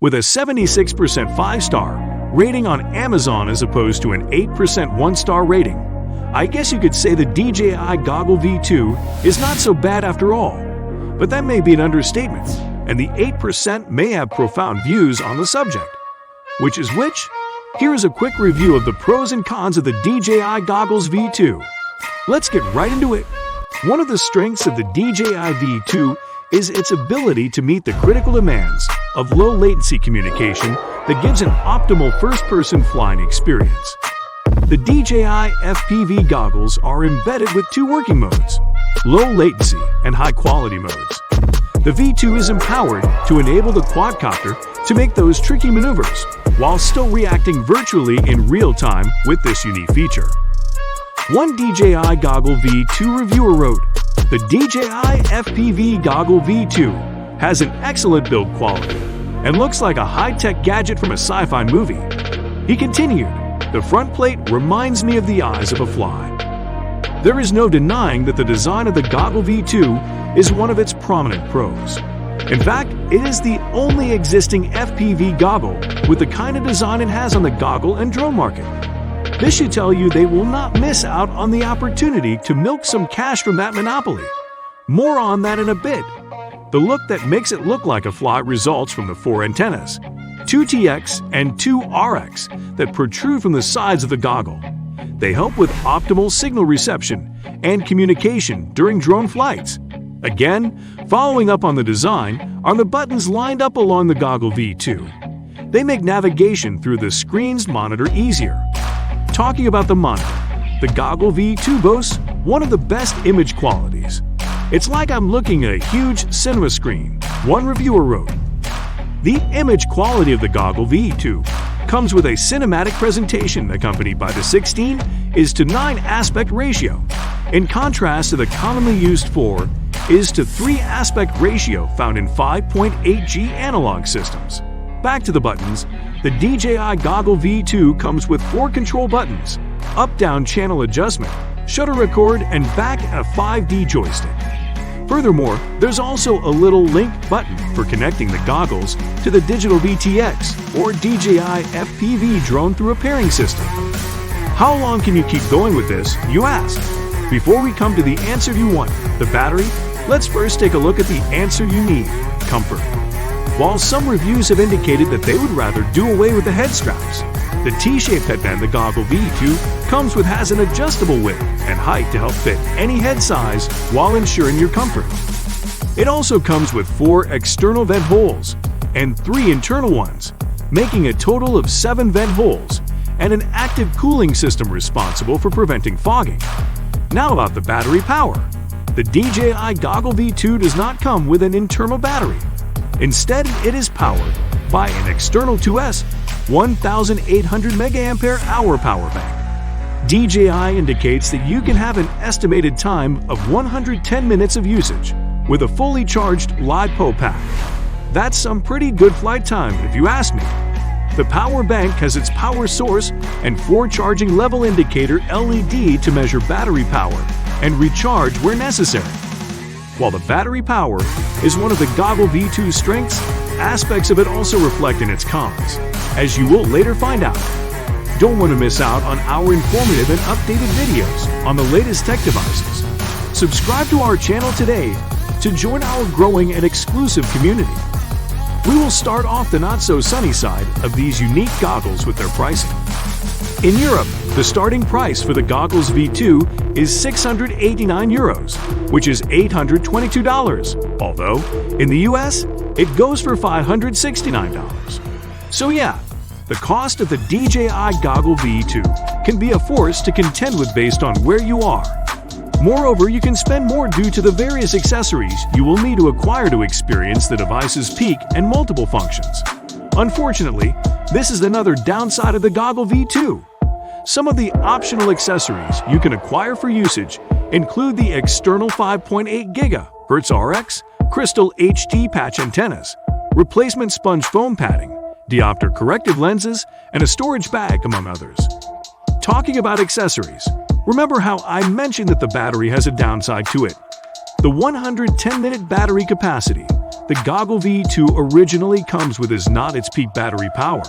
With a 76% 5-star rating on Amazon as opposed to an 8% 1-star rating, I guess you could say the DJI Goggle V2 is not so bad after all. But that may be an understatement, and the 8% may have profound views on the subject. Which is which? Here is a quick review of the pros and cons of the DJI Goggles V2. Let's get right into it. One of the strengths of the DJI V2 is its ability to meet the critical demands of low-latency communication that gives an optimal first-person flying experience. The DJI FPV goggles are embedded with two working modes, low latency and high quality modes. The V2 is empowered to enable the quadcopter to make those tricky maneuvers while still reacting virtually in real time with this unique feature. One DJI Goggle V2 reviewer wrote, "The DJI FPV Goggle V2 has an excellent build quality and looks like a high-tech gadget from a sci-fi movie." He continued, "The front plate reminds me of the eyes of a fly." There is no denying that the design of the Goggle V2 is one of its prominent pros. In fact, it is the only existing FPV goggle with the kind of design it has on the goggle and drone market. This should tell you they will not miss out on the opportunity to milk some cash from that monopoly. More on that in a bit. The look that makes it look like a fly results from the 4 antennas, 2 TX and 2 RX, that protrude from the sides of the goggle. They help with optimal signal reception and communication during drone flights. Again, following up on the design are the buttons lined up along the Goggle V2. They make navigation through the screen's monitor easier. Talking about the monitor, the Goggle V2 boasts one of the best image qualities. "It's like I'm looking at a huge cinema screen," one reviewer wrote. The image quality of the Goggle V2 comes with a cinematic presentation accompanied by the 16:9 aspect ratio, in contrast to the commonly used 4:3 aspect ratio found in 5.8G analog systems. Back to the buttons, the DJI Goggle V2 comes with 4 control buttons, up-down channel adjustment, shutter record, and back a 5D joystick. Furthermore, there's also a little link button for connecting the goggles to the digital VTX or DJI FPV drone through a pairing system. How long can you keep going with this, you ask? Before we come to the answer you want, the battery, let's first take a look at the answer you need, comfort. While some reviews have indicated that they would rather do away with the head straps, the T-shaped headband the Goggle V2 comes with has an adjustable width and height to help fit any head size while ensuring your comfort. It also comes with 4 external vent holes and 3 internal ones, making a total of 7 vent holes and an active cooling system responsible for preventing fogging. Now about the battery power. The DJI Goggle V2 does not come with an internal battery. Instead, it is powered by an external 2S 1800 mAh power bank. DJI indicates that you can have an estimated time of 110 minutes of usage with a fully charged LiPo pack. That's some pretty good flight time if you ask me. The power bank has its power source and 4 charging level indicator LED to measure battery power and recharge where necessary. While the battery power is one of the Goggle V2's strengths, aspects of it also reflect in its cons, as you will later find out. Don't want to miss out on our informative and updated videos on the latest tech devices. Subscribe to our channel today to join our growing and exclusive community. We will start off the not-so-sunny side of these unique goggles with their pricing. In Europe, the starting price for the Goggles V2 is €689, which is $822, although in the US, it goes for $569. So yeah, the cost of the DJI Goggle V2 can be a force to contend with based on where you are. Moreover, you can spend more due to the various accessories you will need to acquire to experience the device's peak and multiple functions. Unfortunately, this is another downside of the Goggle V2. Some of the optional accessories you can acquire for usage include the external 5.8 GHz RX crystal HT patch antennas, replacement sponge foam padding, diopter corrective lenses, and a storage bag, among others. Talking about accessories, remember how I mentioned that the battery has a downside to it. The 110-minute battery capacity the Goggle V2 originally comes with is not its peak battery power.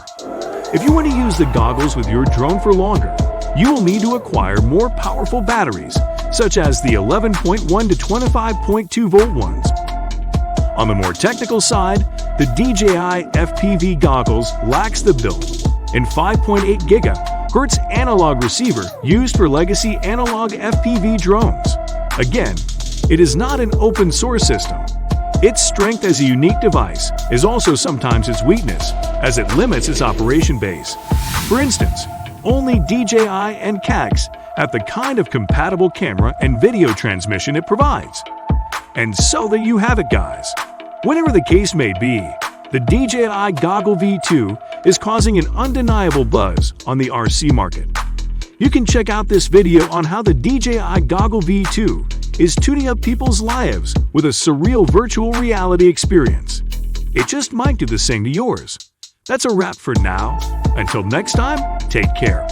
If you want to use the goggles with your drone for longer, you will need to acquire more powerful batteries, such as the 11.1 to 25.2 volt ones. On the more technical side, the DJI FPV goggles lacks the built-in 5.8 GHz analog receiver used for legacy analog FPV drones. Again, it is not an open source system. Its strength as a unique device is also sometimes its weakness, as it limits its operation base. For instance, only DJI and CAX have the kind of compatible camera and video transmission it provides. And so there you have it, guys. Whatever the case may be, the DJI Goggle V2 is causing an undeniable buzz on the RC market. You can check out this video on how the DJI Goggle V2 is tuning up people's lives with a surreal virtual reality experience. It just might do the same to yours. That's a wrap for now. Until next time, take care.